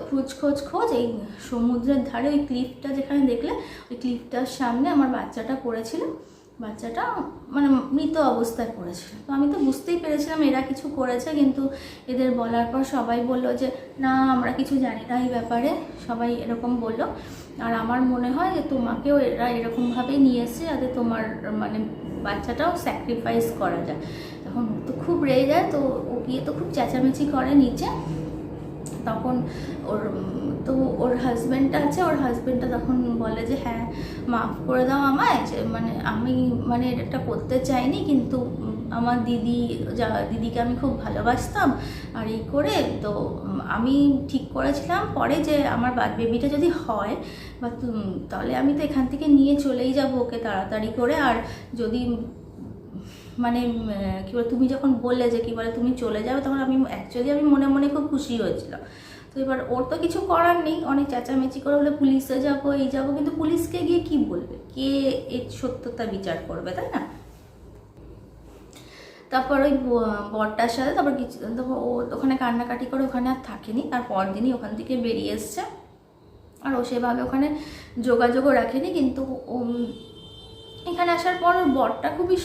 খোঁজ এই সমুদ্রের ধারে ওই ক্লিফটা যেখানে দেখলে ওই ক্লিফটার সামনে আমার বাচ্চাটা পড়েছিল, বাচ্চাটা মানে মৃত অবস্থায় পড়েছিল। তো আমি তো বুঝতেই পেরেছিলাম এরা কিছু করেছে, কিন্তু এদের বলার পর সবাই বললো যে না আমরা কিছু জানি না এই ব্যাপারে, সবাই এরকম বললো। আর আমার মনে হয় যে তোমাকেও এরা এরকমভাবেই নিয়ে এসছে যাতে তোমার মানে বাচ্চাটাও স্যাক্রিফাইস করা যায়। তখন তো খুব রেগে যায়, তো ও গিয়ে তো খুব চেঁচামেচি করে নিচে। তখন ওর হাজব্যান্ডটা আছে, ওর হাজব্যান্ডটা তখন বলে যে হ্যাঁ মাফ করে দাও আমায়, যে মানে আমি মানে এটা করতে চাইনি, কিন্তু আমার দিদিকে আমি খুব ভালোবাসতাম, আর এই করে তো আমি ঠিক করেছিলাম পরে যে আমার বেবিটা যদি হয় বা তাহলে আমি তো এখান থেকে নিয়ে চলেই যাব ওকে তাড়াতাড়ি করে, আর যদি মানে কী বলে তুমি যখন বললে যে কী বলে তুমি চলে যাবে, তখন আমি অ্যাকচুয়ালি আমি মনে মনে খুব খুশি হয়েছিলাম। তো এবার ওর তো কিছু করার নেই, অনেক চেঁচামেচি করে বলে পুলিশে যাবো এই যাবো, কিন্তু পুলিশকে গিয়ে কি বলবে, কে এর সত্যতা বিচার করবে, তাই না? তারপর ওই বরটার সাথে তারপর কিছু তারপর ও ওখানে কান্নাকাটি করে ওখানে আর থাকেনি, আর পরদিনই ওখান থেকে বেরিয়ে এসছে, আর ও সেভাবে ওখানে যোগাযোগও রাখেনি। কিন্তু এখানে আসার পর ওর বরটা খুবই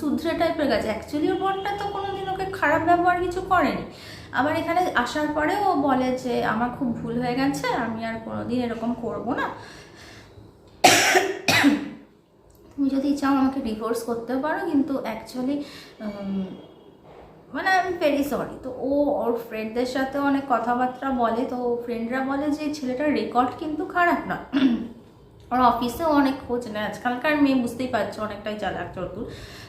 শুধরে টাইপের গেছে, অ্যাকচুয়ালি ওর বরটা তো কোনোদিন ওকে খারাপ ব্যবহার কিছু করেনি, আবার এখানে আসার পরে ও বলে যে আমার খুব ভুল হয়ে গেছে, আমি আর কোনোদিন এরকম করবো না, তুমি যদি চাও আমাকে ডিভোর্স করতে পারো, কিন্তু অ্যাকচুয়ালি মানে আমি ভেরি সরি। তো ও ওর ফ্রেন্ডদের সাথে অনেক কথাবার্তা বলে, তো ফ্রেন্ডরা বলে যে ছেলেটার রেকর্ড কিন্তু খারাপ না, ওর অফিসেও অনেক খোঁজ নেয়, আজকালকার মেয়ে বুঝতেই পারছো অনেকটাই চালাক চতুর,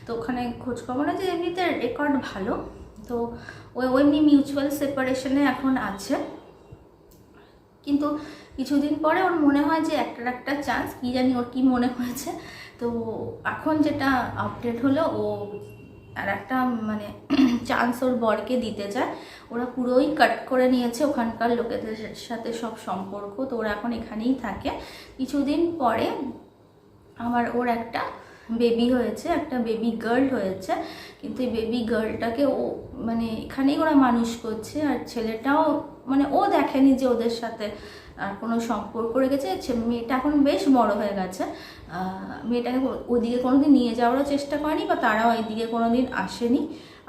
তো ওখানে খোঁজ খবর না যে এমনিতে রেকর্ড ভালো। তো এমনি মিউচুয়াল সেপারেশনে এখন আছে, কিন্তু কিছুদিন পরে ওর মনে হয় যে একটা চান্স, কী জানি ওর কী মনে হয়েছে, তো এখন যেটা আপডেট হলো ও আর একটা মানে চান্স ওর বরকে দিতে চায়। ওরা পুরোই কাট করে নিয়েছে ওখানকার লোকেদের সাথে সব সম্পর্ক, তো ওরা এখন এখানেই থাকে। কিছুদিন পরে আমার ওর একটা বেবি হয়েছে, একটা বেবি গার্ল হয়েছে, কিন্তু এই বেবি গার্লটাকে ও মানে এখানেই ওরা মানুষ করছে, আর ছেলেটাও মানে ও দেখেনি যে ওদের সাথে আর কোনো সম্পর্ক রেখেছে। মেয়েটা এখন বেশ বড় হয়ে গেছে, মেয়েটাকে ওদিকে কোনোদিন নিয়ে যাওয়ারও চেষ্টা করেনি, বা তারাও এদিকে কোনোদিন আসেনি।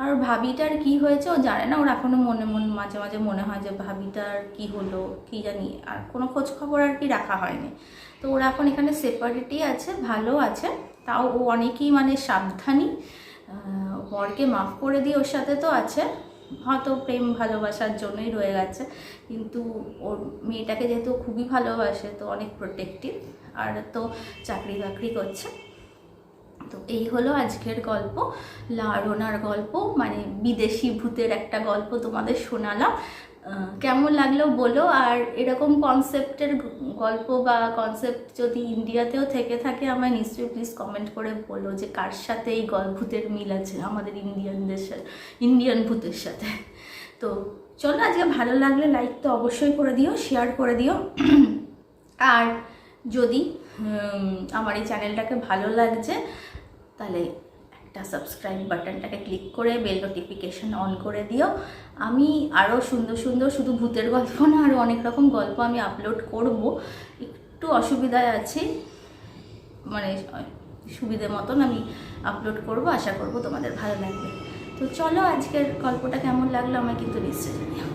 আর ভাবিটার কি হয়েছে ও জানে না, ওর এখনও মাঝে মাঝে মনে হয় যে ভাবিটার কি হলো কি জানি, আর কোনো খোঁজ খবর আর কি রাখা হয়নি। তো ওরা এখন এখানে সেপারেটই আছে, ভালো আছে, তাও ও অনেকেই মানে সাবধানী, বরকে মাফ করে দিয়ে ওর সাথে তো আছে, হয়তো প্রেম ভালোবাসার জন্যই রয়ে গেছে, কিন্তু ওর মেয়েটাকে যেহেতু খুবই ভালোবাসে তো অনেক প্রোটেক্টিভ, আর তো চাকরি বাকরি করছে। তো এই হলো আজকের গল্প, লারোনার গল্প, মানে বিদেশি ভূতের একটা গল্প তোমাদের শোনালাম। কেমন লাগলো বলো, আর এরকম কনসেপ্টের গল্প বা কনসেপ্ট যদি ইন্ডিয়াতেও থেকে থাকে আমায় নিশ্চয়ই প্লিজ কমেন্ট করে বলো যে কার সাথে এই ভূতের মিল আছে আমাদের ইন্ডিয়ানদের সাথে, ইন্ডিয়ান ভূতের সাথে। তো চলো, আজকে ভালো লাগলে লাইক তো অবশ্যই করে দিও, শেয়ার করে দিও, আর যদি আমার এই চ্যানেলটাকে ভালো লাগছে তাহলে একটা সাবস্ক্রাইব বাটনটাকে ক্লিক করে বেল নোটিফিকেশন অন করে দিও। আমি আরও সুন্দর সুন্দর শুধু ভূতের গল্প না, আরও অনেক রকম গল্প আমি আপলোড করব। একটু অসুবিধায় আছি, মানে সুবিধে মতন আমি আপলোড করব, আশা করব তোমাদের ভালো লাগবে। তো চলো আজকের গল্পটা কেমন লাগলো আমায় কিন্তু নিশ্চয়ই জানিও।